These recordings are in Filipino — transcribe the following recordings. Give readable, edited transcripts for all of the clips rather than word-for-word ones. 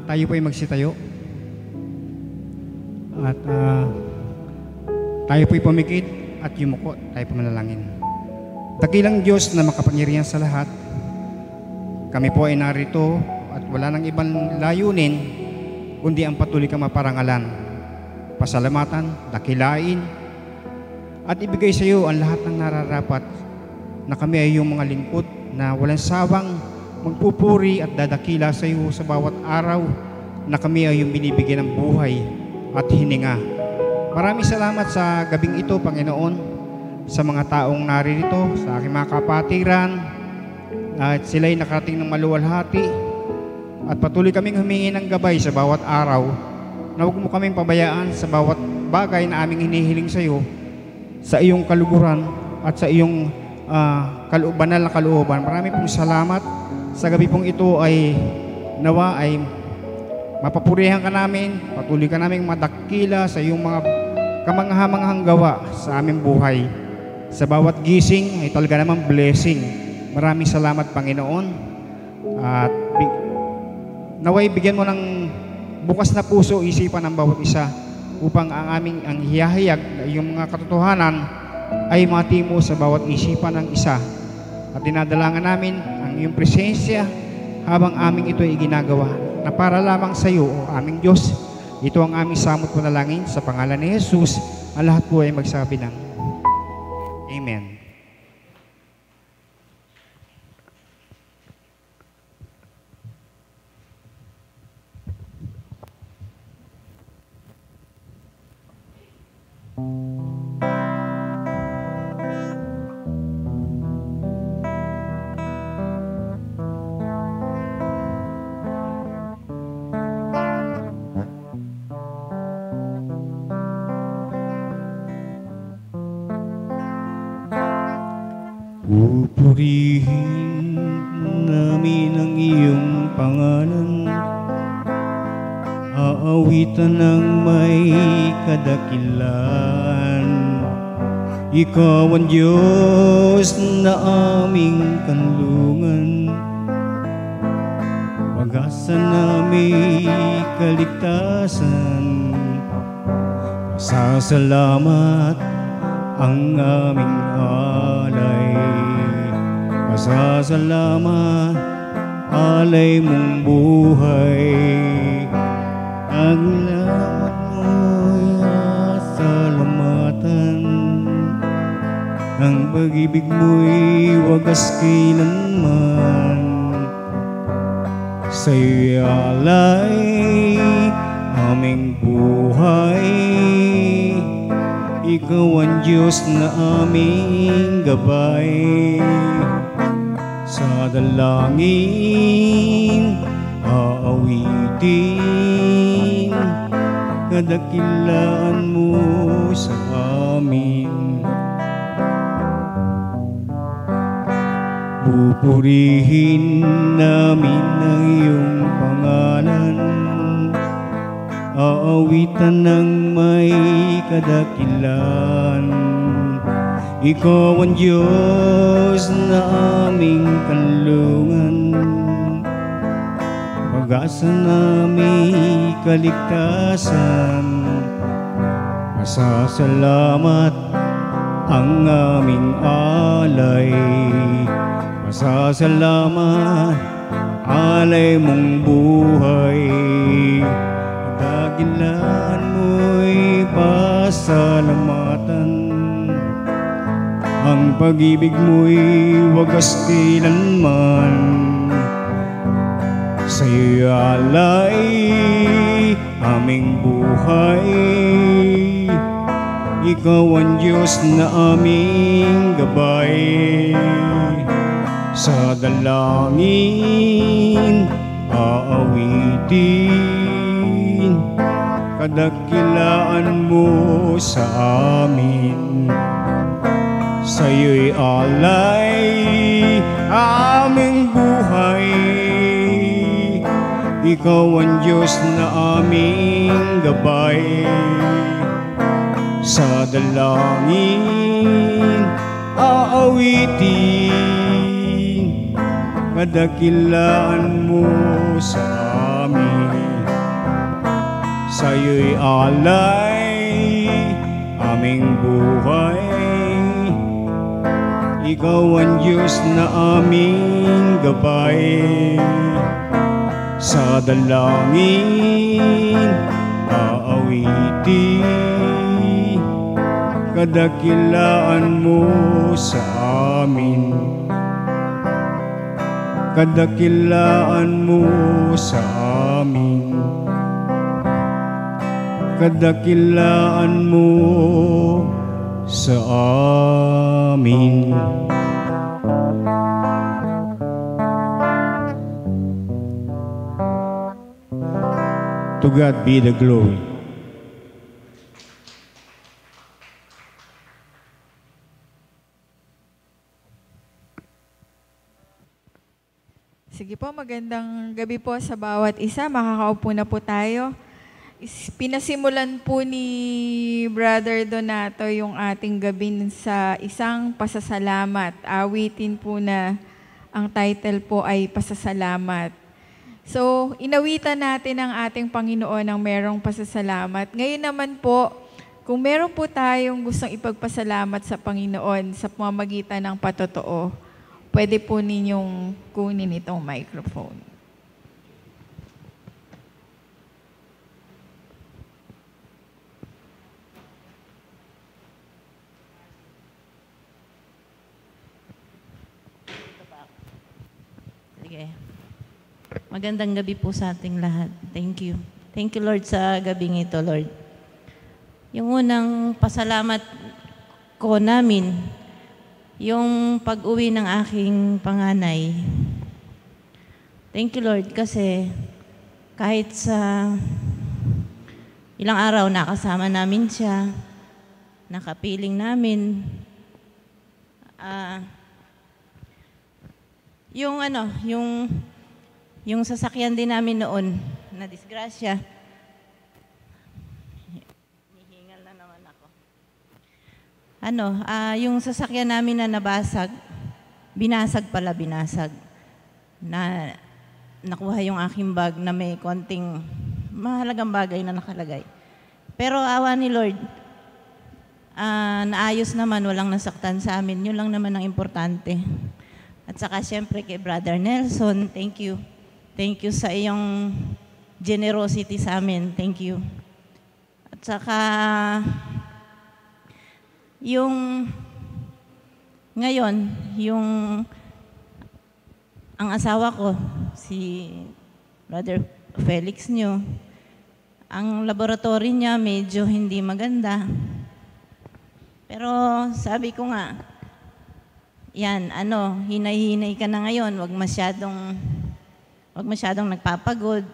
Tayo po ay magsitayo. At tayo po ay pumikit at yumuko. Tayo po manalangin. Dakilang Diyos na makapangyarihan sa lahat, kami po ay narito at wala nang ibang layunin kundi ang patuloy kang maparangalan, pasalamatan, dakilain, at ibigay sa iyo ang lahat ng nararapat na kami ay iyong mga lingkod na walang sawang magpupuri at dadakila sa iyo sa bawat araw na kami ay iyong binibigyan ng buhay at hininga. Maraming salamat sa gabing ito, Panginoon, sa mga taong naririto, sa aking mga kapatiran, at sila'y nakarating ng maluwalhati, at patuloy kaming humingi ng gabay sa bawat araw na huwag mo kaming pabayaan sa bawat bagay na aming hinihiling sa iyo, sa iyong kaluguran at sa iyong banal na kalooban. Maraming pong salamat. Sa gabi pong ito ay nawa ay mapapurihan ka namin, patuloy ka namin madakila sa iyong mga kamangha-manghang gawa sa aming buhay. Sa bawat gising ay talaga namang blessing. Maraming salamat, Panginoon. At naway bigyan mo ng bukas na puso, isipan ng bawat isa upang ang hiyahayag na iyong mga katotohanan ay matimo sa bawat isipan ng isa. At dinadalangan namin ang iyong presensya habang aming ito ay ginagawa na para lamang sa iyo, o aming Diyos. Ito ang aming samot panalangin sa pangalan ni Jesus. Ang lahat po ay magsabi ng Amen. Pupurihin namin ang iyong pangalan, aawitan ng may kadakilan. Ikaw ang Diyos na aming kanlungan, pag-asa namin kaligtasan. Pasasalamat ang aming alay, pasasalamat alay mong buhay. Ang lamat mo'y salamatan, ang pag-ibig mo'y wagas kailanman. Sa'yo'y alay aming buhay, ikaw ang Diyos na aming gabay. Sa dalangin aawitin, kadakilaan mo sa amin. Pupurihin namin ang iyong pangalan, aawitan ng may kadakilan. Ikaw ang Diyos na aming kanlungan, pag-asa namin kaligtasan. Pasasalamat ang aming alay, pasasalamat alay mong buhay. Dakilan mo'y pasalamatan, ang pag-ibig mo'y wagas kailanman. Sa'yo'y alay aming buhay, ikaw ang Diyos na aming gabay. Sa dalangin aawitin, kadakilaan mo sa amin. Sa'yo'y alay aming buhay, ikaw ang Diyos na aming gabay. Sa dalangin aawitin, kadakilaan mo sa amin. sa'yo'y alay aming buhay. Ikaw ang Diyos na aming gabay. Sa dalangin aawiti, kadakilaan mo sa amin. Kadakilaan mo sa amin. Kadakilaan mo sa amin. To God be the glory. Sige po, magandang gabi po sa bawat isa. Makakaupo na po tayo. Pinasimulan po ni Brother Donato yung ating gabi sa isang pasasalamat. Awitin po na ang title po ay Pasasalamat. So, inawitan natin ang ating Panginoon ng merong pasasalamat. Ngayon naman po, kung meron po tayong gustong ipagpasalamat sa Panginoon sa pamamagitan ng patotoo, pwede po ninyong kunin itong microphone. Sige. Magandang gabi po sa ating lahat. Thank you. Thank you, Lord, sa gabing ito, Lord. Yung unang pasalamat ko namin, yung pag-uwi ng aking panganay. Thank you, Lord, kasi kahit sa ilang araw nakasama namin siya, nakapiling namin, yung sasakyan din namin noon, na disgrasya. Hihingal na naman ako. Yung sasakyan namin na nabasag, binasag. Nakuha yung aking bag na may konting mahalagang bagay na nakalagay. Pero awa ni Lord, naayos naman, walang nasaktan sa amin. Yun lang naman ang importante. At saka siyempre kay Brother Nelson, thank you. Thank you sa iyong generosity sa amin. Thank you. At saka, ngayon, ang asawa ko, si Brother Felix nyo, ang laboratory niya medyo hindi maganda. Pero sabi ko nga, yan, hinay-hinay ka na ngayon, wag masyadong nagpapagod.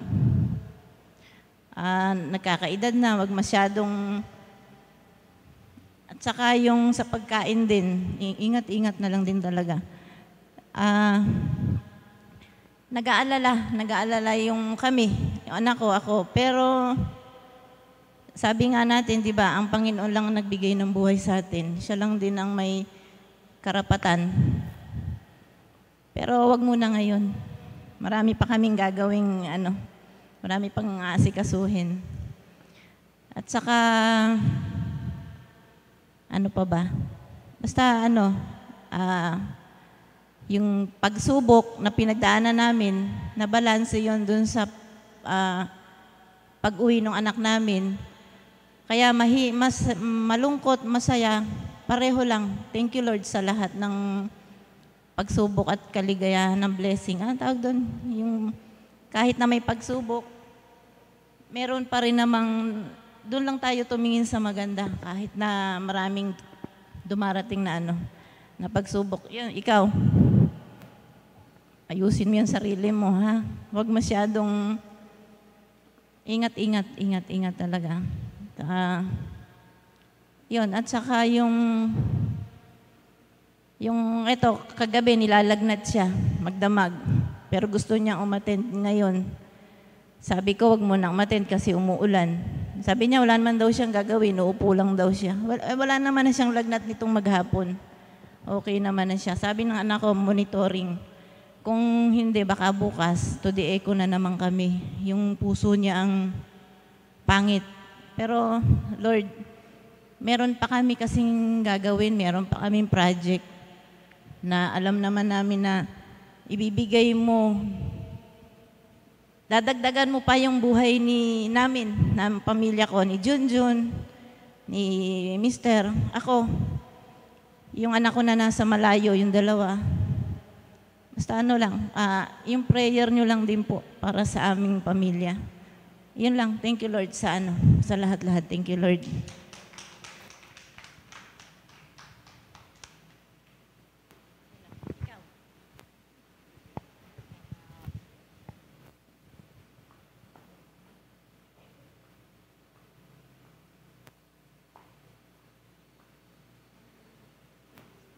Nagkakaedad na, wag masyadong. At saka yung sa pagkain din, ingat-ingat na lang din talaga. Nag-aalala yung kami, yung anak ko, ako. Pero sabi nga natin, di ba, ang Panginoon lang ang nagbigay ng buhay sa atin. Siya lang din ang may karapatan. Pero wag muna ngayon. Marami pa kaming gagawing marami pang aasikasuhin. At saka ano pa ba? Basta yung pagsubok na pinagdaanan namin, nabalanse yon dun sa pag-uwi ng anak namin. Kaya mas malungkot, masaya, pareho lang. Thank you, Lord, sa lahat ng pagsubok at kaligayahan ng blessing. Tawag doon, yung kahit na may pagsubok, meron pa rin namang, doon lang tayo tumingin sa maganda. Kahit na maraming dumarating na na pagsubok. Yun, ikaw, ayusin mo yung sarili mo, ha? Huwag masyadong ingat talaga. Yun, at saka yung kagabi nilalagnat siya, magdamag. Pero gusto niyang umattend ngayon. Sabi ko, wag mo nang umattend kasi umuulan. Sabi niya, wala naman daw siyang gagawin, uupo lang daw siya. Wala naman na siyang lagnat nitong maghapon. Okay naman na siya. Sabi ng anak ko, monitoring. Kung hindi, baka bukas, to the echo na naman kami. Yung puso niya ang pangit. Pero Lord, meron pa kami kasing gagawin, meron pa kaming project na alam naman namin na ibibigay mo, dadagdagan mo pa yung buhay namin, ng pamilya ko, ni Junjun, ni Mister, ako, yung anak ko na nasa malayo, yung dalawa. Basta ano lang, yung prayer nyo lang din po para sa aming pamilya. Yun lang. Thank you, Lord, sa lahat-lahat. Thank you, Lord.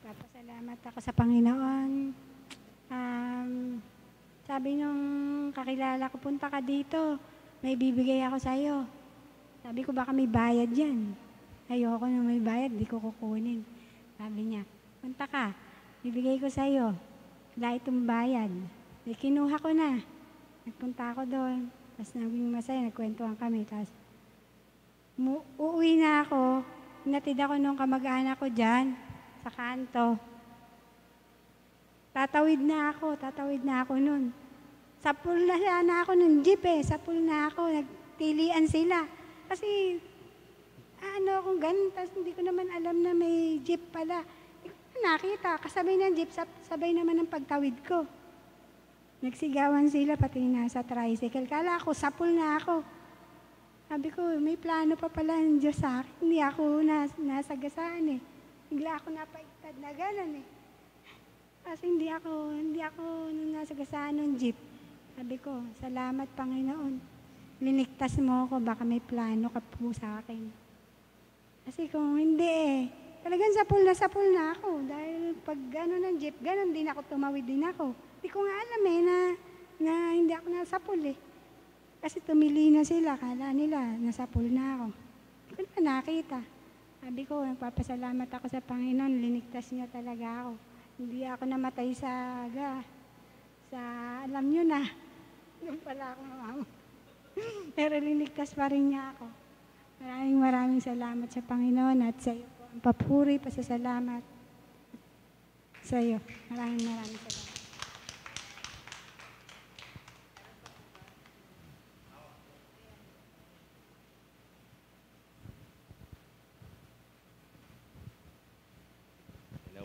Papasalamat ako sa Panginoon. Sabi nung kakilala ko, punta ka dito, may bibigay ako sa'yo. Sabi ko, baka may bayad yan. Ayoko na may bayad, di ko kukunin. Sabi niya, punta ka, bibigay ko sa'yo. Wala itong bayad. Di kinuha ko na. Nagpunta ako doon. Tapos naging masaya, nagkwentuhan kami. Tapos uuwi na ako. Hinatid ako nung kamag-anak ko dyan, sa kanto. Tatawid na ako nun. Sa pool na ako ng jeep sa pool na ako, nagtilian sila. Kasi, kung ganun, tapos hindi ko naman alam na may jeep pala. Hindi ko nakita, kasabay ng jeep, sabay naman ng pagtawid ko. Nagsigawan sila, pati nasa tricycle. Kala ko, sa pool na ako. Sabi ko, may plano pa pala ng Diyos sa akin. Hindi ako nasagasaan Bigla ako napaitad na gano'n Kasi hindi ako nung nasagasaan ng jeep. Sabi ko, salamat Panginoon. Liniktas mo ako, baka may plano ka po sa akin. Kasi kung hindi talagang sa pool na ako. Dahil pag gano'n ng jeep, gano'n din ako, tumawid din ako. Hindi ko nga alam na hindi ako nasa pool Kasi tumili na sila, kala nila, nasa pool na ako. Hindi ko na nakita. Sabi ko, nagpapasalamat ako sa Panginoon, liniktas niya talaga ako. Hindi ako namatay sa alam nyo na, yung pala ako mama. Pero liniktas pa rin niya ako. Maraming salamat sa Panginoon at sa iyo po. Ang papuri, pasasalamat sa iyo. Maraming salamat.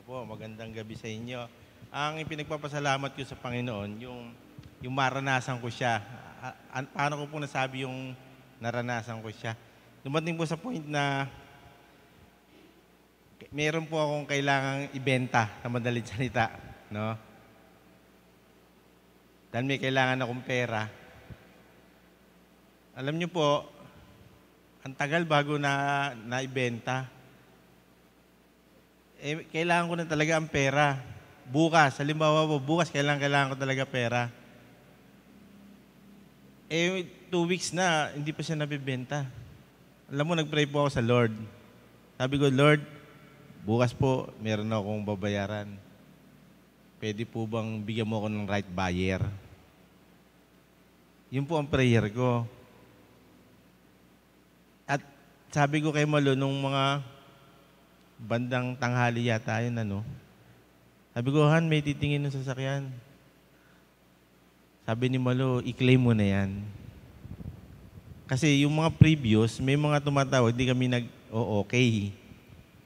Po, magandang gabi sa inyo. Ang ipinagpapasalamat ko sa Panginoon, yung maranasan ko siya. Paano ko po nasabi yung naranasan ko siya? Dumating po sa point na meron po akong kailangang ibenta sa madaling salita, no? Dahil may kailangan akong pera. Alam niyo po, ang tagal bago na ibenta. Kailangan ko na talaga ang pera. Bukas, halimbawa po, bukas kailangan ko talaga pera. 2 weeks na, hindi pa siya nabibenta. Alam mo, nag-pray po ako sa Lord. Sabi ko, Lord, bukas po, meron akong babayaran. Pwede po bang bigyan mo ako ng right buyer? Yun po ang prayer ko. At sabi ko kay Malo, nung mga bandang tanghali yata yun, sabi ko, Han, may titingin ng sasakyan. Sabi ni Malo, i-claim mo na yan. Kasi yung mga previous, may mga tumatawag, di kami okay.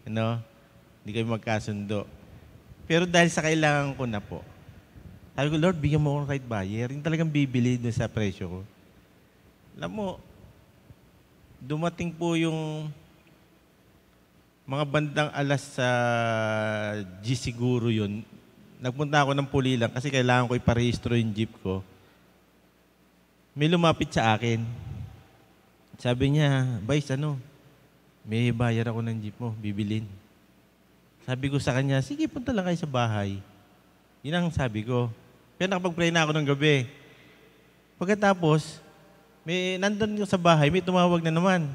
Di kami magkasundo. Pero dahil sa kailangan ko na po, sabi ko, Lord, bigyan mo akong right buyer. Yung talagang bibili doon sa presyo ko. Alam mo, dumating po yung mga bandang alas sa G siguro yun. Nagpunta ako ng Pulilan kasi kailangan ko iparehistro yung jeep ko. May lumapit sa akin. Sabi niya, Vice, may bayar ako ng jeep mo, bibilin. Sabi ko sa kanya, sige, punta lang kayo sa bahay. Yun ang sabi ko. Kaya nakapag-pray na ako ng gabi. Pagkatapos, nandun sa bahay, may tumawag na naman.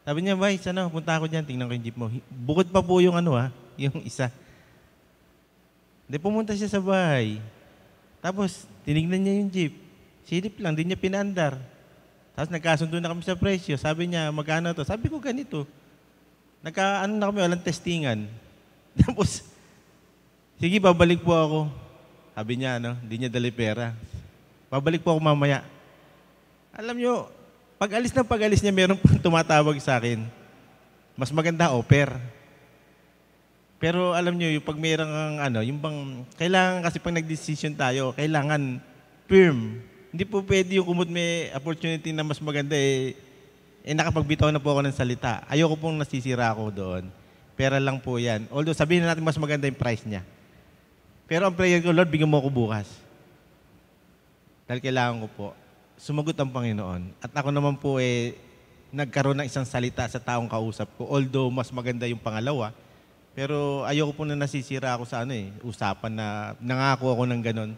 Sabi niya, Vice, punta ako dyan, tingnan ko yung jeep mo. Bukod pa po yung yung isa. Hindi, pumunta siya sa bahay. Tapos, tinignan niya yung jeep. Silip lang, di niya pinaandar. Tapos nagkasundo na kami sa presyo. Sabi niya, magkano to? Sabi ko, ganito. Ano na kami, walang testingan. Tapos, sige, babalik po ako. Sabi niya, hindi niya dali pera. Babalik po ako mamaya. Alam niyo, pag-alis niya, meron pang tumatawag sa akin. Mas maganda offer. Pero alam niyo, yung pag mayroon kang yung bang, kailangan kasi pag nag-decision tayo, kailangan firm. Hindi po pwede yung kumot may opportunity na mas maganda nakapagbitaw na po ako ng salita. Ayoko pong nasisira ako doon. Pera lang po yan. Although sabihin na natin mas maganda yung price niya. Pero ang prayer ko, Lord, bigyan mo ako bukas. Dahil kailangan ko po. Sumagot ang Panginoon. At ako naman po nagkaroon ng isang salita sa taong kausap ko. Although mas maganda yung pangalawa. Pero ayoko po na nasisira ako sa usapan na nangako ako ng ganon.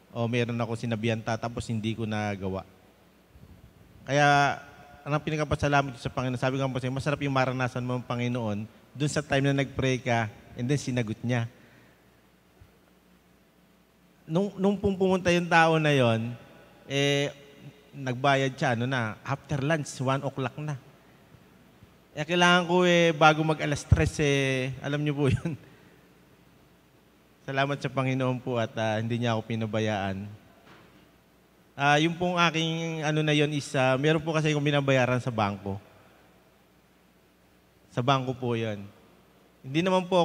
O meron ako sinabihan tapos hindi ko nagawa. Kaya, ang pinagpapasalamat ko sa Panginoon, sabi ko po sa'yo, masarap yung maranasan mo ng Panginoon dun sa time na nag-pray ka and then sinagot niya. Nung pumunta yung tao na yon, nagbayad siya, after lunch, 1 o'clock na. Kailangan ko bago mag-alas 3, alam niyo po yun. Salamat sa Panginoon po at hindi niya ako pinabayaan. Yung pong aking na yon is, meron po kasi akong binabayaran sa bangko. Sa bangko po yon. Hindi naman po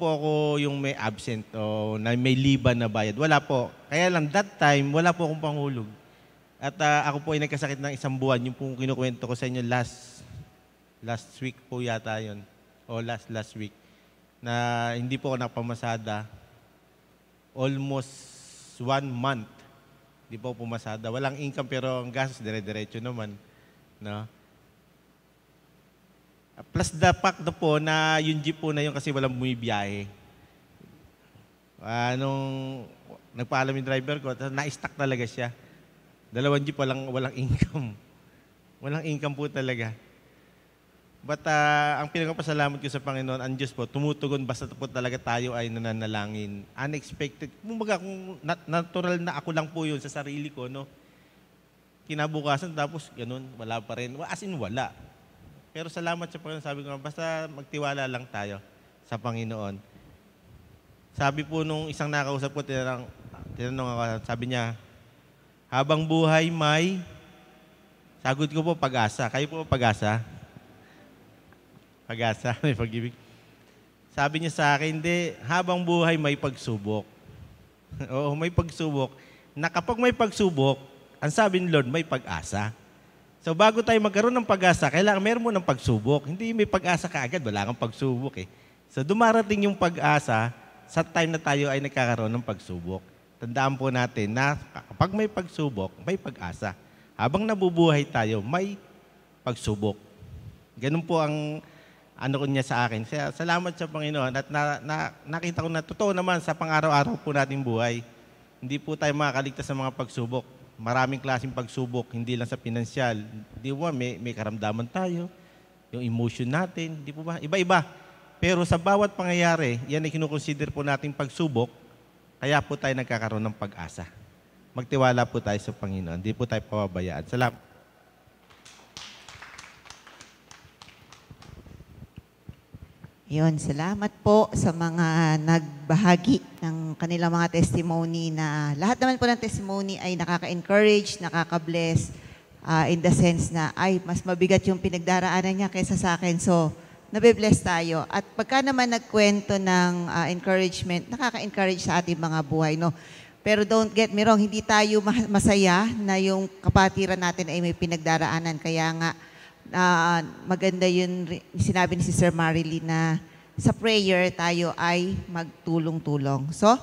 ako yung may absent o na may liban na bayad. Wala po. Kaya lang that time, wala po akong panghulog. At ako po ay nagkasakit ng 1 buwan. Yung pong kinukwento ko sa inyo last week po yata yon. O last week. Na hindi po ako napamasada. Almost 1 month. Hindi po pumasada. Walang income pero ang gastos dire-diretso naman. No? Plus the fact po na yung jeep po na yun kasi walang bumibiyahe. Nung nagpaalam yung driver ko, na-stuck talaga siya. 2 jeep walang income. Walang income po talaga. But ang pinagpapasalamat ko sa Panginoon, ang Diyos po, tumutugon basta po talaga tayo ay nananalangin. Unexpected. Kumbaga kung natural na ako lang po yun sa sarili ko, kinabukasan tapos ganun, wala pa rin. As in, wala. Pero salamat sa Panginoon, sabi ko, basta magtiwala lang tayo sa Panginoon. Sabi po nung isang nakausap ko, tinanong ako, sabi niya, habang buhay may, sagot ko po pag-asa. Kayo po pag-asa? Pag-asa, may pag-ibig. Sabi niya sa akin, hindi, habang buhay may pagsubok. Oo, may pagsubok. Na kapag may pagsubok, ang sabi ni Lord, may pag-asa. So bago tayo magkaroon ng pag-asa, kailangan meron mo ng pagsubok. Hindi may pag-asa kaagad, wala kang pagsubok So dumarating yung pag-asa sa time na tayo ay nagkakaroon ng pagsubok. Tandaan po natin na kapag may pagsubok, may pag-asa. Habang nabubuhay tayo, may pagsubok. Ganun po ang ko niya sa akin. Kaya salamat sa Panginoon at nakita ko na totoo naman sa pang-araw-araw po nating buhay. Hindi po tayo makakaligtas sa mga pagsubok. Maraming klaseng pagsubok, hindi lang sa pinansyal. Di ba, may karamdaman tayo, yung emotion natin, di po ba? Iba-iba. Pero sa bawat pangyayari, yan ay kinukonsider po nating pagsubok, kaya po tayo nagkakaroon ng pag-asa. Magtiwala po tayo sa Panginoon. Hindi po tayo pababayaan. Salamat. Yun, salamat po sa mga nagbahagi ng kanilang mga testimony na lahat naman po ng testimony ay nakaka-encourage, nakaka-bless in the sense na ay mas mabigat yung pinagdaraanan niya kaysa sa akin. So, nabe-bless tayo. At pagka naman nagkwento ng encouragement, nakaka-encourage sa ating mga buhay, no? Pero don't get me wrong, hindi tayo masaya na yung kapatiran natin ay may pinagdaraanan. Kaya nga, maganda yun, sinabi ni Sister Marilyn na sa prayer tayo ay magtulong-tulong. So,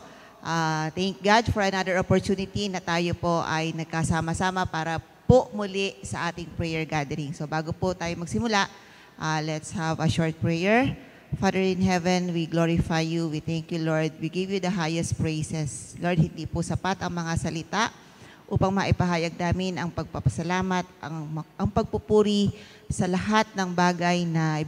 thank God for another opportunity na tayo po ay nagkasama-sama para po muli sa ating prayer gathering. So, bago po tayo magsimula, let's have a short prayer. Father in heaven, we glorify you. We thank you, Lord. We give you the highest praises. Lord, hindi po sapat ang mga salita upang maipahayag namin ang pagpapasalamat, ang pagpupuri sa lahat ng bagay na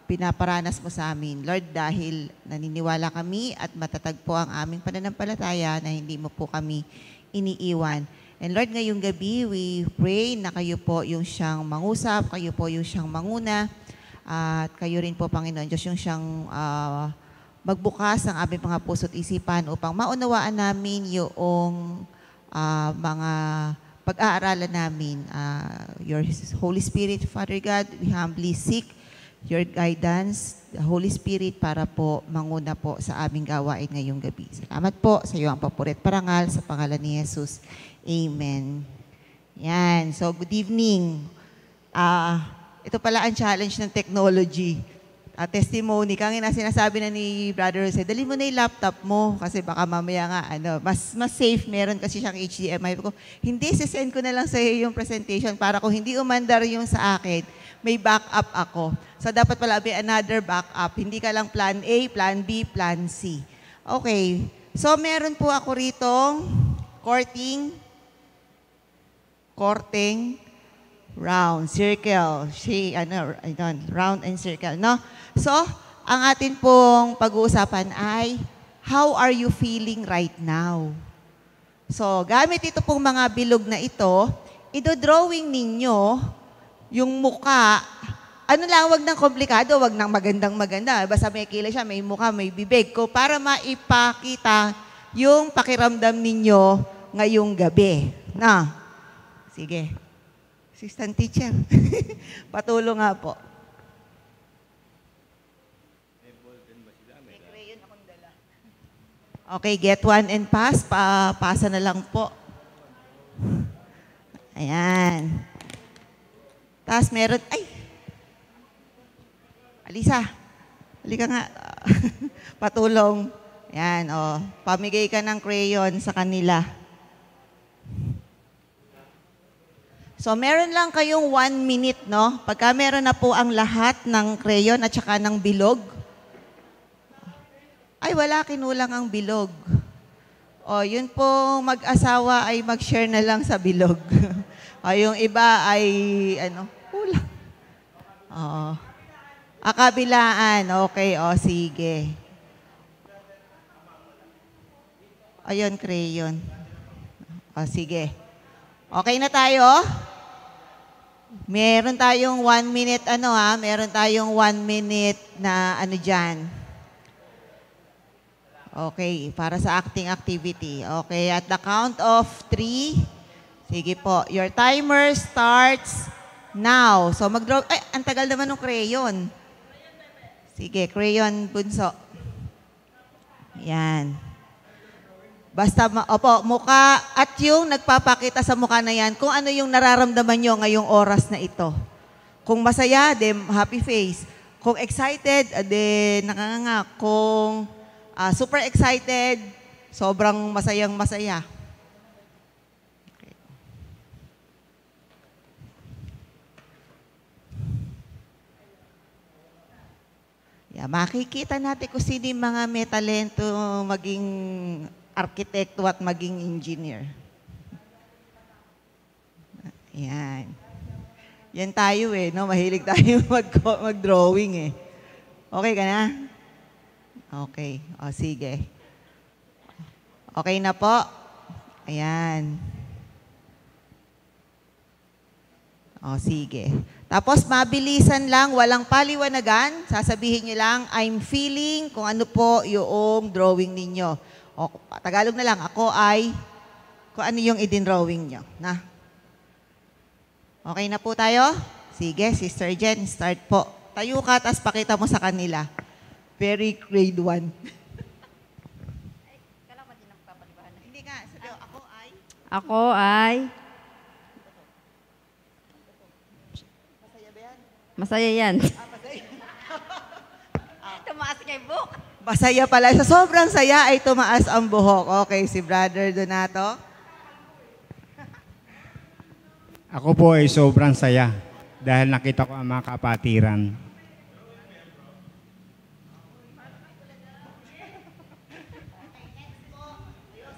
pinaparanas mo sa amin. Lord, dahil naniniwala kami at matatag po ang aming pananampalataya na hindi mo po kami iniiwan. And Lord, ngayong gabi, we pray na kayo po yung siyang mangusap, kayo po yung siyang manguna, at kayo rin po, Panginoon Diyos, yung siyang magbukas ng aming mga puso't isipan upang maunawaan namin yung mga pag-aaralan namin. Your Holy Spirit, Father God, we humbly seek your guidance, the Holy Spirit, para po manguna po sa aming gawain ngayong gabi. Salamat po sa iyo ang papurit parangal sa pangalan ni Jesus. Amen. Yan. So, good evening. Ito pala ang challenge ng technology. Testimony. Kangina sinasabi na ni Brother Jose, dali mo na yung laptop mo kasi baka mamaya nga, mas safe. Meron kasi siyang HDMI. Ko, hindi, sisend ko na lang sa iyo yung presentation para kung hindi umandar yung sa akin, may backup ako. So, dapat pala may another backup. Hindi ka lang plan A, plan B, plan C. Okay. So, meron po ako ritong courting, round, circle, round and circle, no? So, ang atin pong pag-uusapan ay, how are you feeling right now? So, gamit ito pong mga bilog na ito, ido-drawing ninyo yung muka. Ano lang, wag nang komplikado, wag nang magandang-maganda. Basta may kilay siya, may muka, may bibig ko, para maipakita yung pakiramdam ninyo ngayong gabi. Na? Sige. Assistant teacher. Patulong nga po. Okay, get one and pass. Pasa na lang po. Ayan. Tapos meron, Alisa, halika nga. Patulong. Ayan, pamigay ka ng crayon sa kanila. So, meron lang kayong 1 minute, no? Pagka meron na po ang lahat ng crayon at saka ng bilog. Ay, wala, kinulang ang bilog. Yun po, mag-asawa ay mag-share na lang sa bilog. Yung iba ay, kulang. Kabilaan, okay, sige. Ayun, crayon. Sige. Okay na tayo? Meron tayong 1 minute, meron tayong 1 minute na dyan. Okay, para sa acting activity. Okay, at the count of 3, sige po, your timer starts now. So mag-draw, ang tagal naman ng crayon. Sige, crayon bunso. Yan. Basta, mukha at yung nagpapakita sa mukha na yan kung ano yung nararamdaman nyo ngayong oras na ito. Kung masaya, then happy face. Kung excited, then nakanganga. Kung super excited, sobrang masayang masaya. Okay. Yeah, makikita natin kung sino yung mga may talento maging arkitekto at maging engineer. Yan. Yan tayo no? Mahilig tayo mag-drawing Okay ka na? Okay. Sige. Okay na po? Ayan. Sige. Tapos mabilisan lang, walang paliwanagan. Sasabihin niyo lang, I'm feeling kung ano po yung drawing ninyo. Tagalog na lang, ako ay, kung ano yung idin-drawing nyo. Na? Okay na po tayo? Sige, Sister Jen, start po. Tayo ka, tapos pakita mo sa kanila. Very grade 1. Hindi nga, sabi ako ay? Ako ay? Masaya ba yan? Masaya yan. Masaya. Tumaas kay Book. Masaya pala. Sa sobrang saya ay tumaas ang buhok. Okay, si Brother Donato. Ako po ay sobrang saya dahil nakita ko ang mga kapatiran.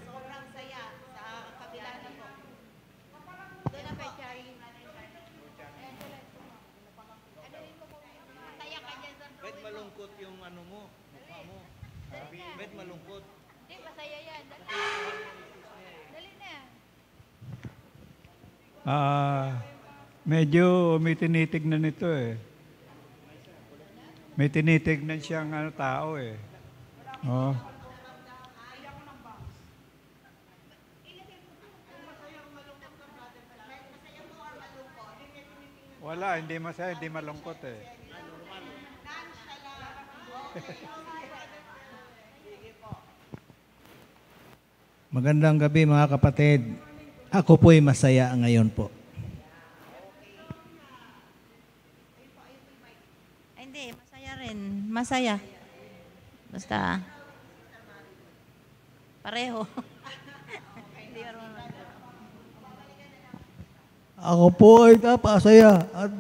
Sobrang saya sa kabila na po. Doon na po. Bet malungkot yung mo, mukha mo. Bet malungkot. Hindi, masaya yan. Dali na. Medyo may tinitignan ito eh. May tinitignan siyang tao eh. Oh. Wala, hindi masaya, hindi malungkot eh. Magandang gabi mga kapatid. Ako po'y masaya ngayon po. Ay, hindi, masaya rin. Masaya. Basta, pareho. Hindi marunong. Ako po ay napasaya at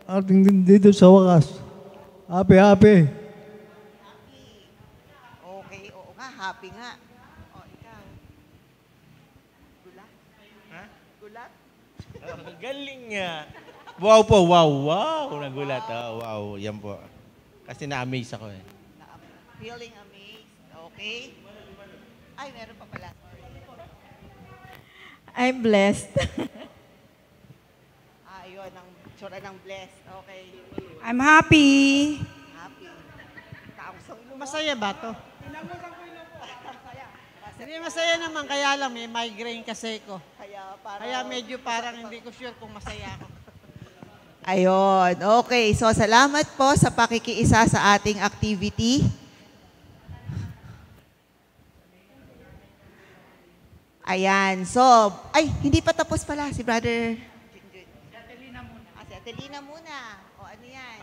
ating dito sa wakas. Happy, happy. Okay, oo nga, happy nga. O, ikaw. Gulat? Ha? Gulat? Galing nga. Wow po, wow. Nagulat. Wow, yan po. Kasi na-amaze ako eh. Feeling amazed. Okay. Ay, meron pa pala. I'm blessed. Ayun, ang tsura ng blessed. Okay. I'm happy. Happy. Tausong mo. Masaya ba to? Hindi masaya naman, kaya lang may migraine kasi ko. Kaya medyo parang hindi ko sure kung masaya ako. Ayun. Okay. So, salamat po sa pakikiisa sa ating activity. Ayan. So, ay, hindi pa tapos pala si Brother. Si Atelina muna. O, ano yan?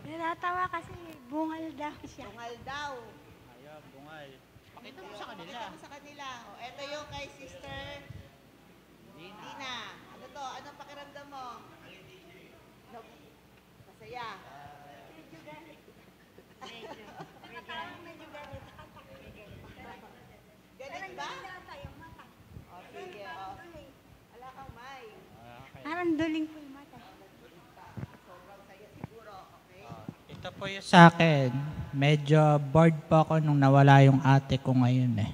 Natatawa kasi bungal daw siya. Bungal daw. Ayun, bungal. Pakita mo sa kanila. Pakita mo sa kanila. O, eto yung kay Sister Dina. Ano to? Anong pakiramdam mo? Masaya. Galing ba? O, sige. O. Ala kang may. Parang duling po yung mata. Sobrang saya siguro. Okay? Ito po yung sa akin. Medyo bored po ako nung nawala yung ate ko ngayon eh.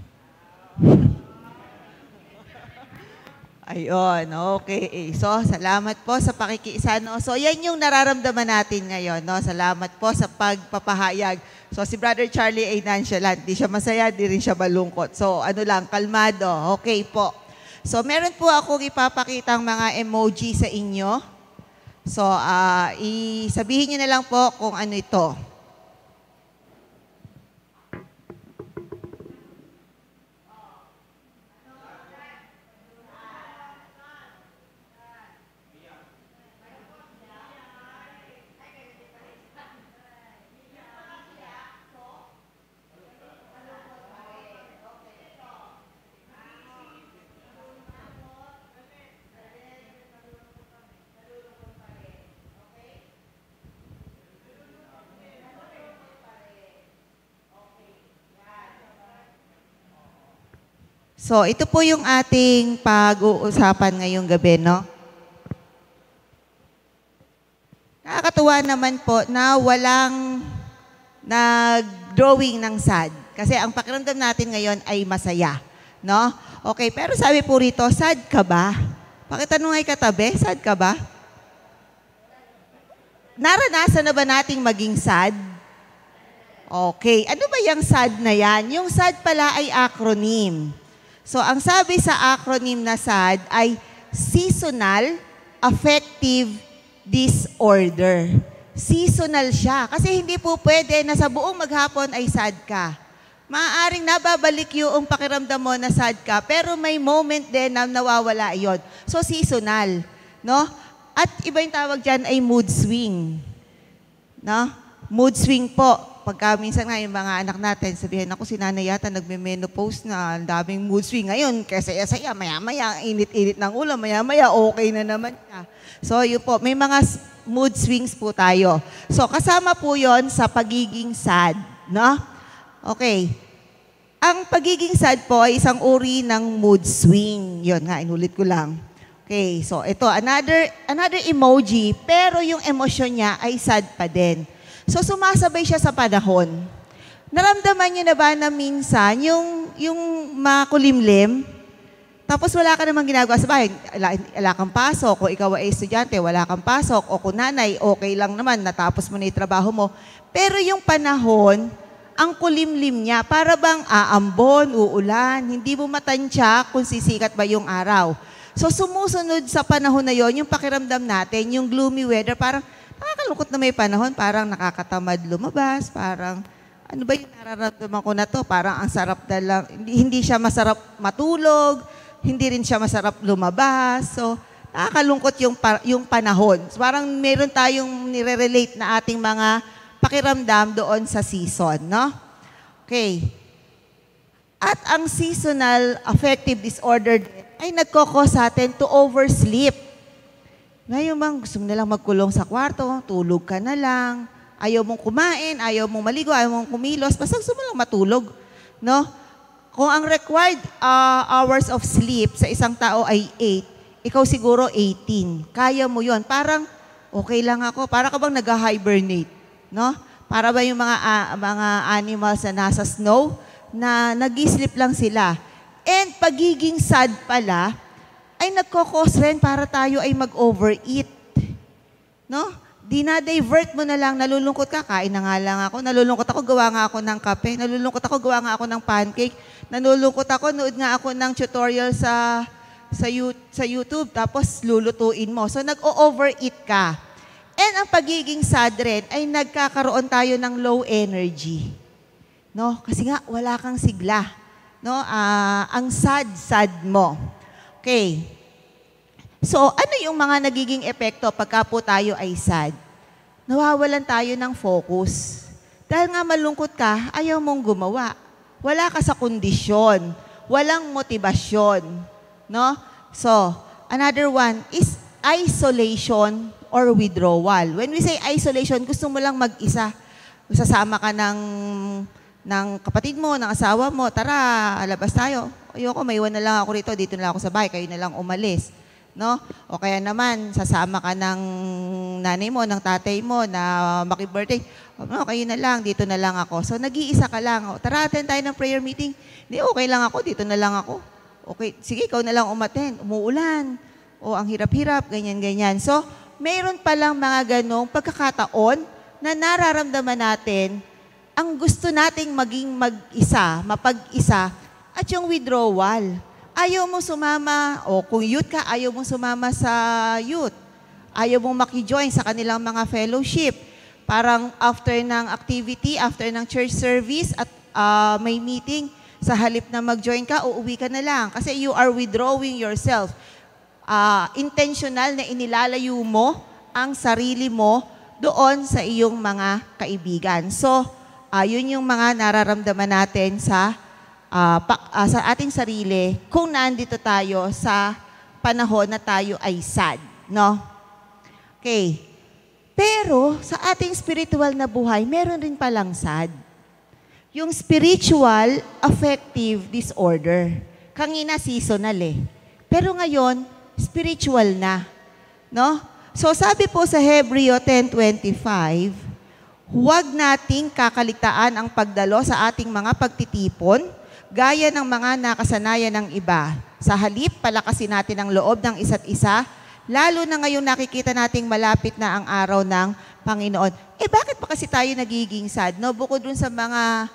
Ayun, okay. So, salamat po sa pakikiisa. No? So, yan yung nararamdaman natin ngayon. No? Salamat po sa pagpapahayag. So, si Brother Charlie ay nonchalant. Di siya masaya, di rin siya malungkot. So, ano lang, kalmado. Okay po. So, meron po akong ipapakitang mga emoji sa inyo. So, isabihin nyo na lang po kung ano ito. So, ito po yung ating pag-uusapan ngayong gabi, no? Nakakatuwa naman po na walang nag-drawing ng sad. Kasi ang pakiramdam natin ngayon ay masaya, no? Okay, pero sabi po rito, sad ka ba? Pakitanong ay katabi, sad ka ba? Naranasan na ba nating maging sad? Okay, ano ba yung sad na yan? Yung sad pala ay acronym. So, ang sabi sa acronym na SAD ay Seasonal Affective Disorder. Seasonal siya. Kasi hindi po pwede na sa buong maghapon ay sad ka. Maaaring nababalik yung pakiramdam mo na sad ka, pero may moment din na nawawala yon. So, seasonal. No? At iba yung tawag dyan ay mood swing. No? Mood swing po. Pagka minsan nga yung mga anak natin, sabihin ako si nanay yata nagme-menopause na, ang daming mood swing ngayon, kaya saya-saya, maya-maya, init-init ng ulam, maya-maya, okay na naman siya. So yun po, may mga mood swings po tayo. So kasama po yon sa pagiging sad, no? Okay. Ang pagiging sad po ay isang uri ng mood swing. Yun nga, inulit ko lang. Okay, so ito, another emoji, pero yung emosyon niya ay sad pa din. So, sumasabay siya sa panahon. Naramdaman niyo na ba na minsan, yung makulimlim, Tapos wala ka namang ginagawa sa bahay. Wala kang pasok. O ikaw ay estudyante, wala kang pasok. O kung nanay, okay lang naman, natapos mo na yung trabaho mo. Pero yung panahon, ang kulimlim niya, para bang aambon, uulan, hindi mo matansya kung sisikat ba yung araw. So sumusunod sa panahon na yon, yung pakiramdam natin, yung gloomy weather, parang nakakalungkot na may panahon, parang nakakatamad lumabas, parang ano ba yung nararamdaman ko na to? Parang ang sarap na lang, hindi siya masarap matulog, hindi rin siya masarap lumabas. So, nakakalungkot yung panahon. So, parang meron tayong nire-relate na ating mga pakiramdam doon sa season, no? Okay. At ang seasonal affective disorder ay nagkokos sa atin to oversleep. Ngayon bang gusto mo na lang magkulong sa kwarto, tulog ka na lang, ayaw mong kumain, ayaw mong maligo, ayaw mong kumilos, basta gusto mo lang matulog, no? Kung ang required hours of sleep sa isang tao ay 8, ikaw siguro 18. Kaya mo yon. Parang okay lang ako. Para ka bang nag-hibernate, no? Para ba yung mga animals na nasa snow na nag-sleep lang sila. And pagiging sad pala ay nagkokos rin para tayo ay mag-overeat, no? Dinadivert mo na lang, nalulungkot ka, kain na nga lang ako, nalulungkot ako, gawa nga ako ng kape, nalulungkot ako, gawa nga ako ng pancake, nalulungkot ako, nood nga ako ng tutorial sa YouTube, tapos lulutuin mo. So, nag-overeat ka. And ang pagiging sad rin ay nagkakaroon tayo ng low energy. No? Kasi nga, wala kang sigla. No? Ang sad mo. Okay. So, ano yung mga nagiging epekto pagka po tayo ay sad? Nawawalan tayo ng focus. Dahil nga malungkot ka, ayaw mong gumawa. Wala ka sa kondisyon. Walang motibasyon. No? So, another one is isolation or withdrawal. When we say isolation, gusto mo lang mag-isa. Sasama ka ng kapatid mo, ng asawa mo, tara, labas tayo. Ayoko, may iwan na lang ako rito, dito na lang ako sa bahay, kayo na lang umalis. No? O kaya naman, sasama ka ng nanay mo, ng tatay mo na maki-birthday. No, kayo na lang, dito na lang ako. So, nag-iisa ka lang. O, tara, attend tayo ng prayer meeting. Hindi, okay lang ako, dito na lang ako. Okay, sige, ikaw na lang umattend. Umuulan. O, ang hirap-hirap, ganyan-ganyan. So, mayroon palang mga ganong pagkakataon na nararamdaman natin ang gusto nating maging mag-isa, mapag-isa, at yung withdrawal. Ayaw mo sumama, o kung youth ka, ayaw mo sumama sa youth. Ayaw mong maki-join sa kanilang mga fellowship. Parang after ng activity, after ng church service, at may meeting, sa halip na mag-join ka, uuwi ka na lang. Kasi you are withdrawing yourself. Intentional na inilalayo mo ang sarili mo doon sa iyong mga kaibigan. So, yun yung mga nararamdaman natin sa ating sarili kung nandito tayo sa panahon na tayo ay sad, no? Okay. Pero sa ating spiritual na buhay, meron rin palang sad. Yung spiritual affective disorder. Kanina seasonal eh. Pero ngayon, spiritual na, no? So sabi po sa Hebreo 10:25, huwag nating kakaligtaan ang pagdalo sa ating mga pagtitipon gaya ng mga nakasanayan ng iba. Sa halip, palakasin natin ang loob ng isa't isa, lalo na ngayong nakikita nating malapit na ang araw ng Panginoon. Bakit pa kasi tayo nagiging sad? No? Bukod dun sa mga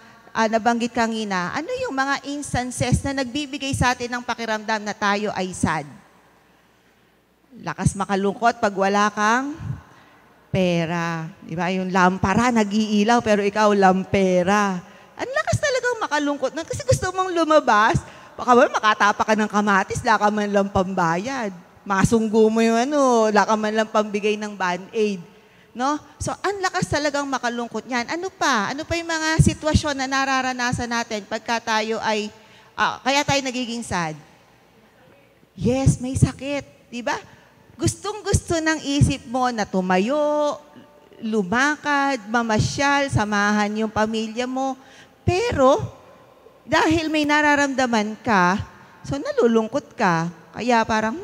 nabanggit kanina, ano yung mga instances na nagbibigay sa atin ng pakiramdam na tayo ay sad? Lakas makalungkot pag wala kang pera. Di ba? Yung lampara, nag-iilaw, pero ikaw lampera. Ang lakas talagang makalungkot nun kasi gusto mong lumabas. Baka ba makatapa ka ng kamatis, laka man lang pambayad. Masunggo mo yung laka man lang pambigay ng band-aid. No? So, ang lakas talagang makalungkot niyan. Ano pa? Ano pa yung mga sitwasyon na nararanasan natin pagka tayo ay, kaya tayo nagiging sad? Yes, may sakit. Di ba? Gustong-gusto ng isip mo na tumayo, lumakad, mamasyal, samahan yung pamilya mo. Pero, dahil may nararamdaman ka, so nalulungkot ka. Kaya parang,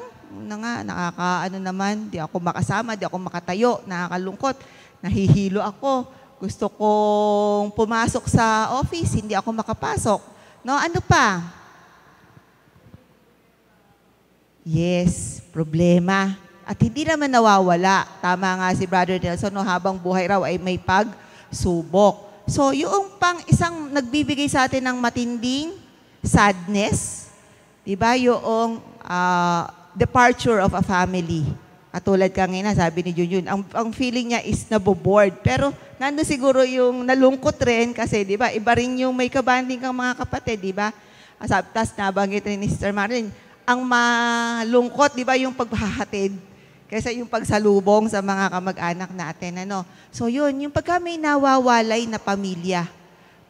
di ako makasama, di ako makatayo, nakakalungkot, nahihilo ako. Gusto kong pumasok sa office, hindi ako makapasok. No, ano pa? Yes, problema. At hindi naman nawawala. Tama nga si Brother Nelson, no, habang buhay raw ay may pagsubok. So, yung pang isang nagbibigay sa atin ng matinding sadness, di ba? Yung departure of a family. Katulad kanina, sabi ni Junjun, ang feeling niya is naboboard. Pero nandun siguro yung nalungkot rin kasi, di ba, iba rin yung may kabanding kang mga kapatid, di ba? Tapos nabanggit rin ni Sister Marilyn, ang malungkot, di ba, yung paghahatid kaysa yung pagsalubong sa mga kamag-anak natin. Ano? So yun, yung pagka may nawawalay na pamilya,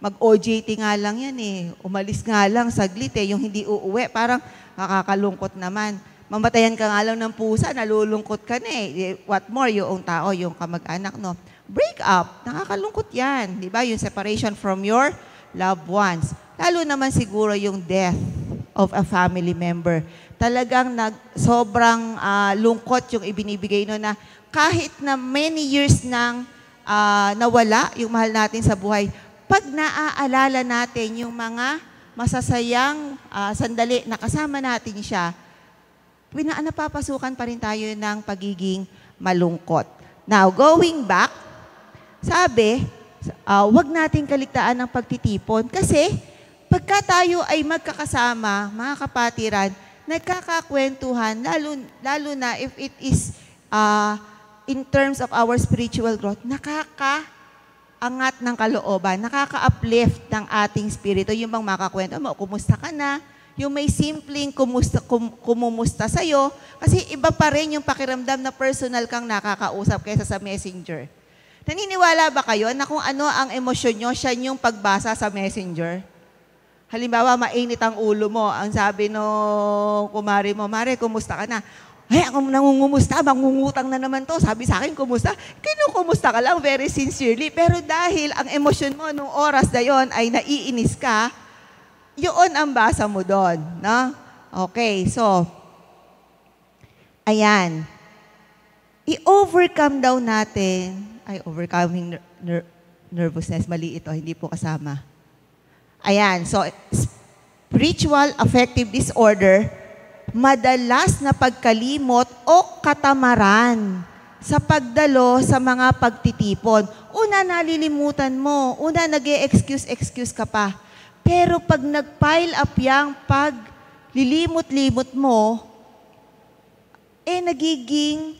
mag-OJT nga lang yan eh. Umalis nga lang saglit eh, yung hindi uuwi, parang makakalungkot naman. Mamatayan ka nga lang ng pusa, nalulungkot ka na eh. What more, yung tao, yung kamag-anak, no? Break up, nakakalungkot yan. Di ba? Yung separation from your loved ones. Lalo naman siguro yung death of a family member. Talagang sobrang lungkot yung ibinibigay no na kahit na many years nang nawala yung mahal natin sa buhay, pag naaalala natin yung mga masasayang sandali na kasama natin siya, napapasukan pa rin tayo ng pagiging malungkot. Now, going back, sabi, wag nating kaligtaan ng pagtitipon kasi pagka tayo ay magkakasama, mga kapatiran, nagkakakwentuhan, lalo na if it is in terms of our spiritual growth, nakakaangat ng kalooban, nakaka-uplift ng ating spirito. Yung bang makakwento mo, kumusta ka na? Yung may simpleng kumumusta sa'yo, kasi iba pa rin yung pakiramdam na personal kang nakakausap kaysa sa messenger. Naniniwala ba kayo na kung ano ang emosyon nyo, siya yung pagbasa sa messenger? Halimbawa, mainit ang ulo mo. Ang sabi no kumari mo, Mare, kumusta ka na? Ay, ako nangungumusta, mangungutang na naman to. Sabi sa akin, kumusta? Kinukumusta ka lang, very sincerely. Pero dahil ang emosyon mo nung oras na yon ay naiinis ka, yun ang basa mo doon. No? Okay, so, ayan. I-overcome daw natin, overcoming nervousness, mali ito, hindi po kasama. Ayan, so spiritual affective disorder, madalas na pagkalimot o katamaran sa pagdalo sa mga pagtitipon. Una, nalilimutan mo. Una, nag-e-excuse ka pa. Pero pag nag-pile up yang paglilimot-limot mo, nagiging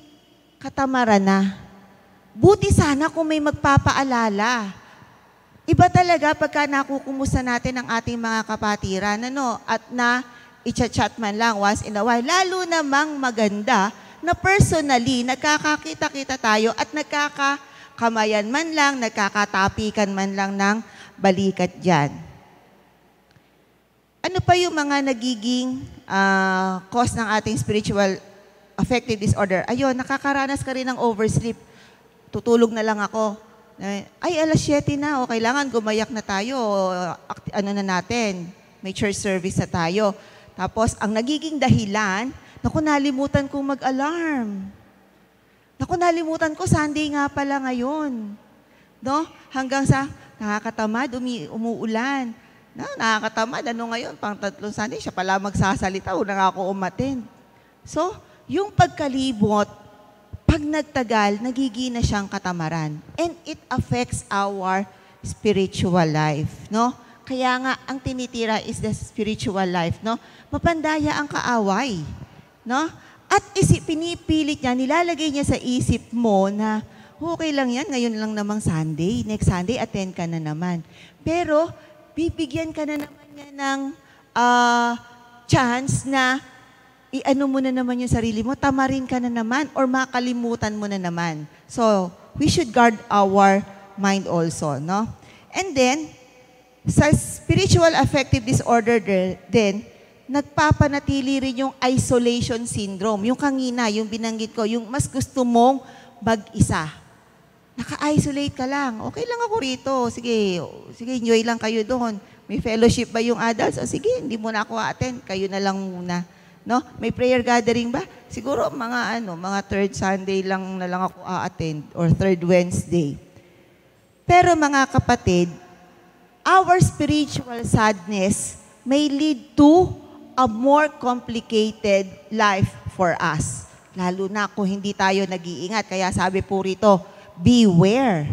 katamaran na. Buti sana kung may magpapaalala. Iba talaga pagka nakukumusta natin ang ating mga kapatiran, at na i-chat man lang once in a while. Lalo namang maganda na personally, nagkakakita-kita tayo at nagkakakamayan man lang, nagkakatapikan man lang ng balikat dyan. Ano pa yung mga nagiging cause ng ating spiritual affective disorder? Ayun, nakakaranas ka rin ng oversleep. Tutulog na lang ako. Ay, alas 7 na, o kailangan gumayak na tayo, may church service na tayo. Tapos, ang nagiging dahilan, nalimutan kong mag-alarm. Nalimutan ko, Sunday nga pala ngayon. No? Hanggang sa, nakakatamad, umuulan. Nakakatamad, ngayon, pang 3 Sunday, siya pala magsasalita, una nga ako umattend. So, yung pagkalibot, pag nagtagal, nagiging na siyang katamaran. And it affects our spiritual life, no? Kaya nga, ang tinitira is the spiritual life, no? Mapandaya ang kaaway, no? At pinipilit niya, nilalagay niya sa isip mo na, okay lang yan, ngayon lang namang Sunday, next Sunday, attend ka na naman. Pero, bibigyan ka na naman niya ng chance na i-ano mo na naman yung sarili mo, tamarin ka na naman, or makalimutan mo na naman. So, we should guard our mind also, no? And then, sa spiritual affective disorder din, nagpapanatili rin yung isolation syndrome. Yung kanina, yung binanggit ko, yung mas gusto mong mag-isa. Naka-isolate ka lang. Okay lang ako rito. Sige, enjoy lang kayo doon. May fellowship ba yung adults? O sige, hindi mo na ako attend. Kayo na lang muna. No? May prayer gathering ba? Siguro mga third Sunday lang na lang ako a-attend or third Wednesday. Pero mga kapatid, our spiritual sadness may lead to a more complicated life for us. Lalo na kung hindi tayo nag-iingat. Kaya sabi po rito, beware.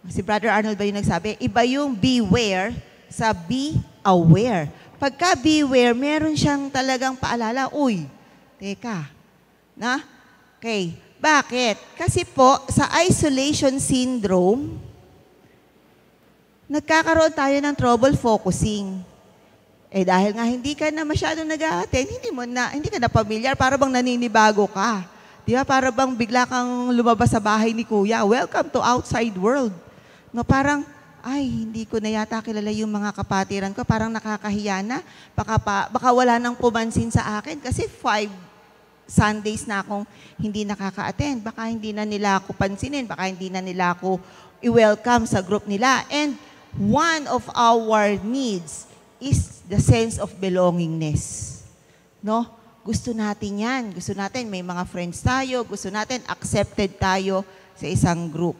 Si Brother Arnold ba yung nagsabi? Iba yung beware sa be aware. Pagka beware, meron siyang talagang paalala, uy, teka, na? Okay, bakit? Kasi po, sa isolation syndrome, nagkakaroon tayo ng trouble focusing. Dahil nga hindi ka na masyadong nag-a-attend, hindi ka na familiar, para bang naninibago ka. Di ba? Para bang bigla kang lumabas sa bahay ni Kuya, welcome to outside world. No, parang, ay, hindi ko na yata kilala yung mga kapatiran ko, parang nakakahiya na, baka wala nang pumansin sa akin kasi 5 Sundays na akong hindi nakaka-attend. Baka hindi na nila ako pansinin, baka hindi na nila ako i-welcome sa group nila. And one of our needs is the sense of belongingness. No? Gusto natin yan. Gusto natin may mga friends tayo. Gusto natin accepted tayo sa isang group.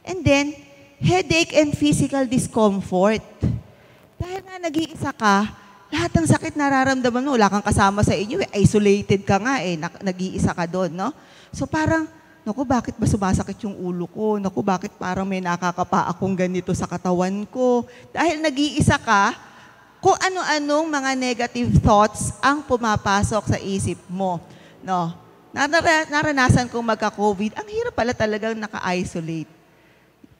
And then, headache and physical discomfort. Dahil nga nag-iisa ka, lahat ng sakit nararamdaman mo, wala kang kasama sa inyo, isolated ka nga nag-iisa ka doon, no? So parang, naku, bakit ba sumasakit yung ulo ko? Naku, bakit parang may nakakapa akong ganito sa katawan ko? Dahil nag-iisa ka, kung ano-anong mga negative thoughts ang pumapasok sa isip mo, no? Naranasan kong magka-COVID, ang hirap pala talagang naka-isolate.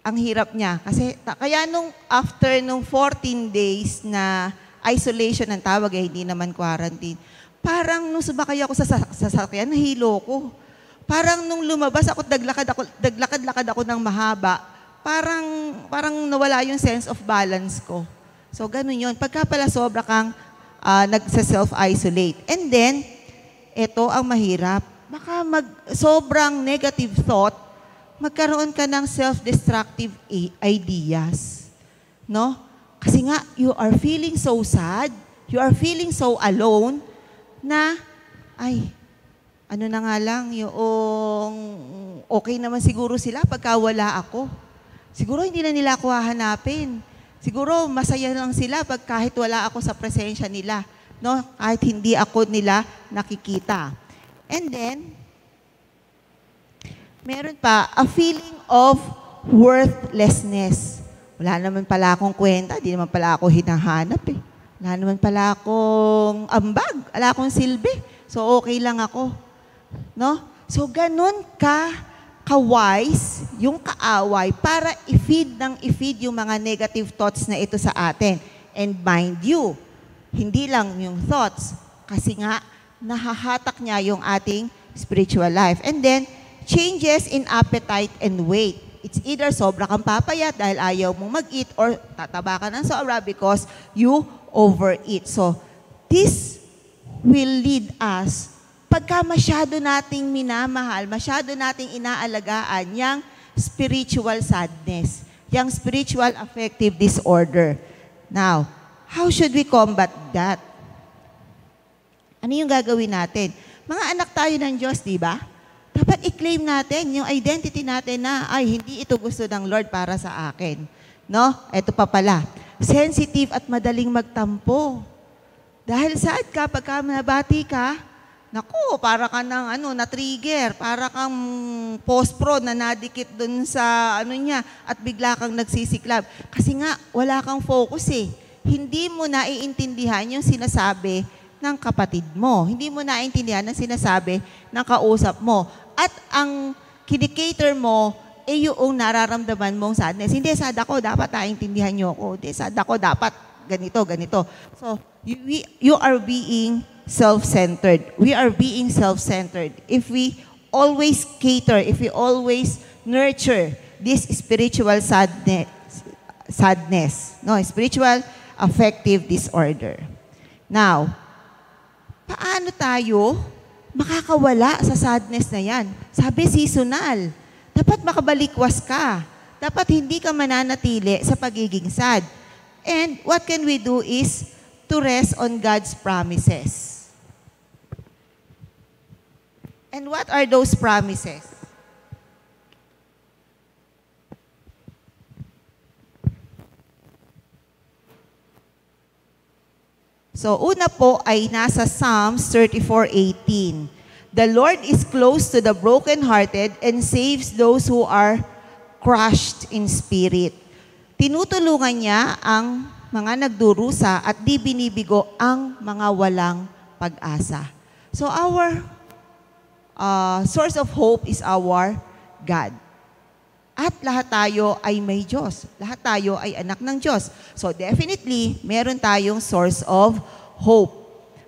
Ang hirap niya. Kasi, kaya after nung 14 days na isolation ang tawag, hindi naman quarantine, parang nung sumakay ako sa sasakyan, nahilo ko. Parang nung lumabas ako, daglakad-lakad ako ng mahaba, parang nawala yung sense of balance ko. So, ganun yun. Pagka pala sobra kang nagsa-self-isolate. And then, ito ang mahirap. Baka sobrang negative thought, magkaroon ka ng self-destructive ideas. No? Kasi nga, you are feeling so sad, you are feeling so alone, na, ay, ano na nga lang, yung okay naman siguro sila pagka wala ako. Siguro hindi na nila ako hahanapin. Siguro masaya lang sila pag kahit wala ako sa presensya nila. No? Kahit hindi ako nila nakikita. And then, meron pa, a feeling of worthlessness. Wala naman pala akong kwenta, di naman pala ako hinahanap eh. Wala naman pala akong ambag, wala akong silbi. So, okay lang ako. No? So, ganun ka-wise yung kaaway para i-feed yung mga negative thoughts na ito sa atin. And mind you, hindi lang yung thoughts, kasi nga, nahahatak niya yung ating spiritual life. And then, changes in appetite and weight. It's either sobra kang papayat dahil ayaw mong mag-eat or tataba ka ng sobra because you overeat. So, this will lead us, pagka masyado nating minamahal, masyado nating inaalagaan yung spiritual sadness, yung spiritual affective disorder. Now, how should we combat that? Ano yung gagawin natin? Mga anak tayo ng Diyos, di ba? Dapat i-claim natin yung identity natin na, ay, hindi ito gusto ng Lord para sa akin. No? Ito pa pala. Sensitive at madaling magtampo. Dahil sad ka, pagka nabati ka, naku, para ka ng na-trigger, para kang post-pro na nadikit dun sa niya, at bigla kang nagsisiklab. Kasi nga, wala kang focus eh. Hindi mo naiintindihan yung sinasabi ng kapatid mo. Hindi mo naiintindihan ang sinasabi ng kausap mo. At ang kinikater mo, yung nararamdaman mong sadness. Hindi, sad ako, dapat naiintindihan nyo ako. Hindi, sad ako, dapat ganito. So, you are being self-centered. We are being self-centered. If we always cater, if we always nurture this spiritual sadness, no, spiritual affective disorder. Now, paano tayo makakawala sa sadness na yan? Sabi, seasonal. Dapat makabalikwas ka. Dapat hindi ka mananatili sa pagiging sad. And what can we do is to rest on God's promises. And what are those promises? So, una po ay nasa Psalms 34:18. The Lord is close to the brokenhearted and saves those who are crushed in spirit. Tinutulungan niya ang mga nagdurusa at di binibigo ang mga walang pag-asa. So, our source of hope is our God. At lahat tayo ay may Diyos. Lahat tayo ay anak ng Diyos. So definitely, meron tayong source of hope.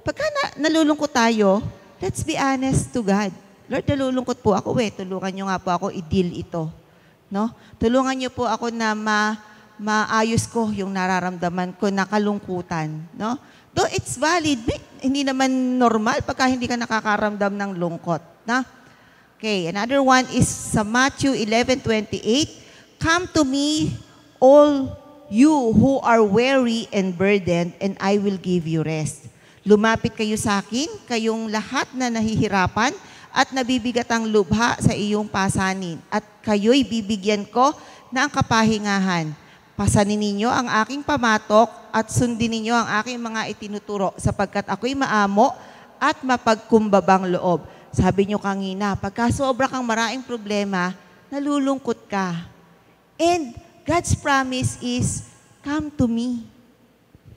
Pagka nalulungkot tayo, let's be honest to God. Lord, nalulungkot po ako tulungan niyo nga po ako i-deal ito. No? Tulungan niyo po ako na maayos ko yung nararamdaman ko na kalungkutan. No? Though it's valid, hindi naman normal pagka hindi ka nakakaramdam ng lungkot. Na? Okay, another one is sa Matthew 11:28. Come to me, all you who are weary and burdened, and I will give you rest. Lumapit kayo sa akin, kayong lahat na nahihirapan at nabibigat ang lubha sa iyong pasanin, at kayo'y bibigyan ko ng kapahingahan. Pasanin ninyo ang aking pamatok at sundin ninyo ang aking mga itinuturo, sapagkat ako'y maamo at mapagkumbabang loob. Sabi nyo kanina, pagka sobra kang maraming problema, nalulungkot ka. And God's promise is, come to me,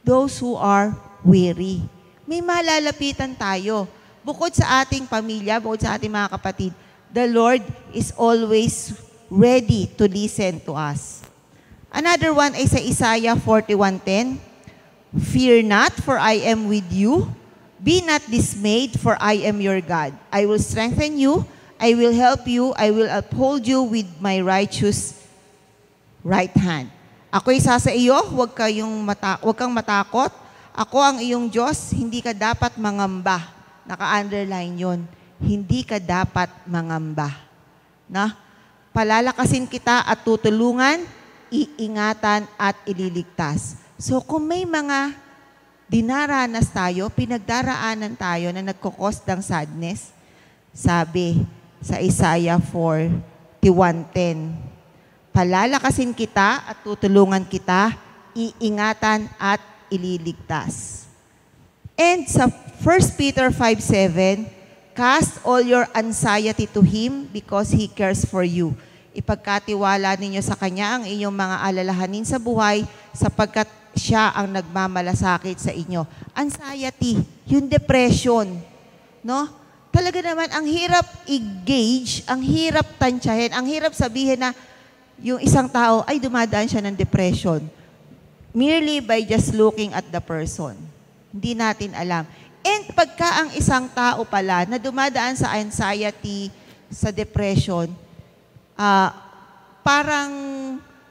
those who are weary. May malalapitan tayo. Bukod sa ating pamilya, bukod sa ating mga kapatid, the Lord is always ready to listen to us. Another one ay sa Isaiah 41:10. Fear not, for I am with you. Be not dismayed, for I am your God. I will strengthen you, I will help you, I will uphold you with my righteous right hand. Ako'y sa iyo, huwag kang matakot. Ako ang iyong Diyos, hindi ka dapat mangamba. Naka-underline yun. Hindi ka dapat mangamba. Na? Palalakasin kita at tutulungan, iingatan at ililigtas. So kung may mga dinaranas tayo, pinagdaraanan tayo na nagkukos ng sadness, sabi sa Isaiah 41:10, palalakasin kita at tutulungan kita, iingatan at ililigtas. And sa 1 Peter 5:7, cast all your anxiety to Him because He cares for you. Ipagkatiwala ninyo sa Kanya ang inyong mga alalahanin sa buhay, sapagkat siya ang nagmamalasakit sa inyo. Anxiety, yung depression, no? Talaga naman, ang hirap i-gauge, ang hirap tansyahin, ang hirap sabihin na yung isang tao ay dumadaan siya ng depression merely by just looking at the person. Hindi natin alam. And pagka ang isang tao pala na dumadaan sa anxiety, sa depression, parang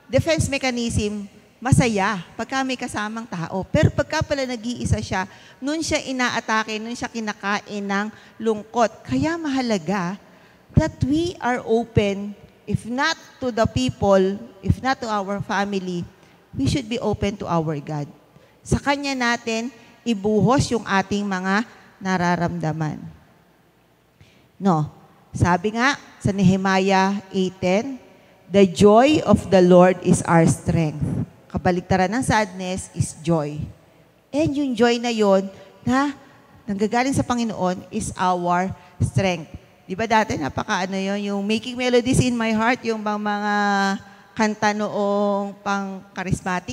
defense mechanism, masaya pagka may kasamang tao. Pero pagka pala nag-iisa siya, nun siya inaatake, nun siya kinakain ng lungkot. Kaya mahalaga that we are open, if not to the people, if not to our family, we should be open to our God. Sa Kanya natin ibuhos yung ating mga nararamdaman. No, sabi nga sa Nehemiah 8:10, the joy of the Lord is our strength. Kabaligtaran ng sadness is joy. And yung joy na yon na nanggagaling sa Panginoon is our strength. Di ba dati yung Making Melodies in My Heart, yung mga kanta noong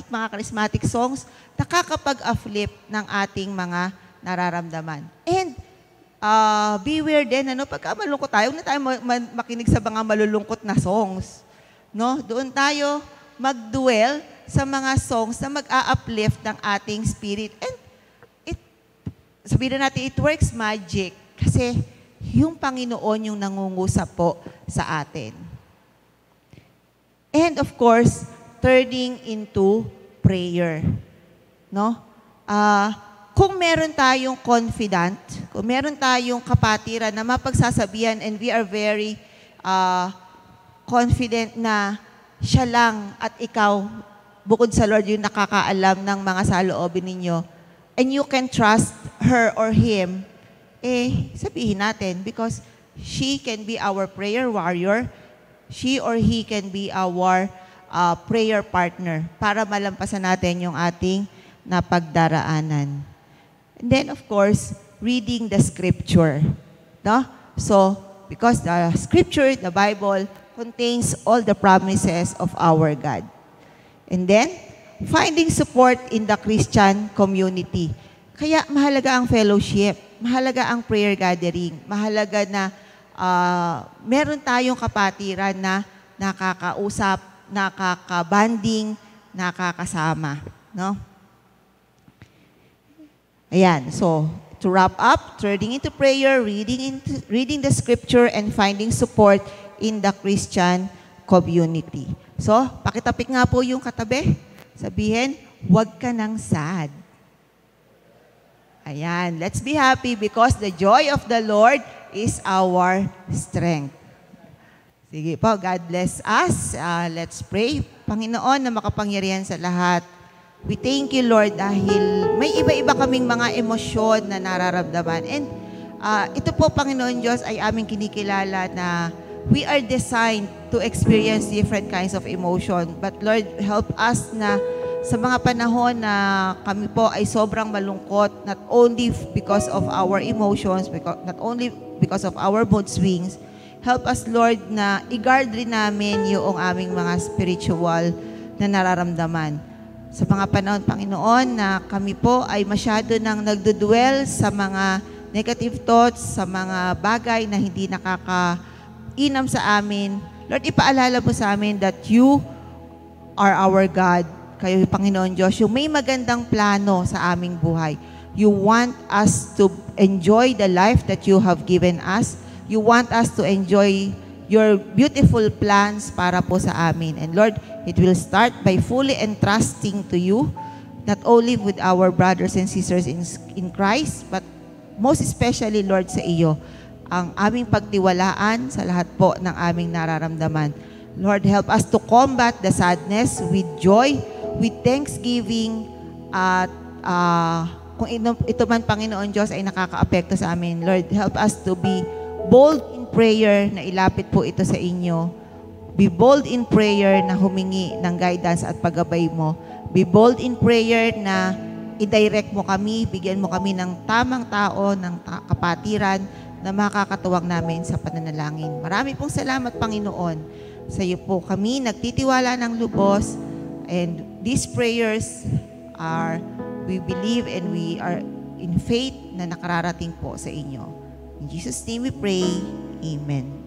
mga charismatic songs, nakakapag-uplift ng ating mga nararamdaman. And beware din, pagka malungkot tayo, huwag na tayo makinig sa mga malulungkot na songs. No? Doon tayo mag-dwell sa mga songs na mag-a-uplift ng ating spirit. And sabihin natin, it works magic kasi yung Panginoon yung nangungusap po sa atin. And of course, turning into prayer. No? Kung meron tayong confident, kung meron tayong kapatiran na mapagsasabihan and we are very confident na siya lang at ikaw, bukod sa Lord, yung nakakaalam ng mga saloobin ninyo, and you can trust her or him, sabihin natin, because she can be our prayer warrior, she or he can be our prayer partner para malampasan natin yung ating napagdaraanan. And then, of course, reading the scripture. No? So, because the scripture, the Bible, contains all the promises of our God. And then, finding support in the Christian community. Kaya mahalaga ang fellowship, mahalaga ang prayer gathering, mahalaga na meron tayong kapatiran na nakakausap, nakakabanding, nakakasama. No? Ayan, so to wrap up, turning into prayer, reading the scripture, and finding support in the Christian community. So, pakitapik nga po yung katabi. Sabihin, huwag ka nang sad. Ayan, let's be happy because the joy of the Lord is our strength. Sige po, God bless us. Let's pray. Panginoon na makapangyarihan sa lahat, we thank you, Lord, dahil may iba-iba kaming mga emosyon na nararamdaman. And ito po, Panginoon Diyos, ay aming kinikilala na we are designed to experience different kinds of emotion. But Lord, help us na sa mga panahon na kami po ay sobrang malungkot, not only because of our emotions, not only because of our mood swings, help us, Lord, na i-guard rin namin yung aming mga spiritual na nararamdaman. Sa mga panahon, Panginoon, na kami po ay masyado nang nagdudwell sa mga negative thoughts, sa mga bagay na hindi nakakainam sa amin. Lord, ipaalala mo sa amin that you are our God. Kayo, Panginoon Diyos, yung may magandang plano sa aming buhay. You want us to enjoy the life that you have given us. You want us to enjoy your beautiful plans para po sa amin. And Lord, it will start by fully entrusting to you, not only with our brothers and sisters in Christ, but most especially, Lord, sa iyo, ang aming pagtiwalaan sa lahat po ng aming nararamdaman. Lord, help us to combat the sadness with joy, with thanksgiving, at kung ito man, Panginoon Diyos, ay nakakaapekto sa amin, Lord, help us to be bold in prayer na ilapit po ito sa inyo. Be bold in prayer na humingi ng guidance at paggabay mo. Be bold in prayer na i-direct mo kami, bigyan mo kami ng tamang tao, ng kapatiran na makakatuwang namin sa pananalangin. Marami pong salamat, Panginoon. Sa iyo po kami nagtitiwala ng lubos, and these prayers are, we believe and we are in faith na nakararating po sa inyo. In Jesus' name we pray. Amen.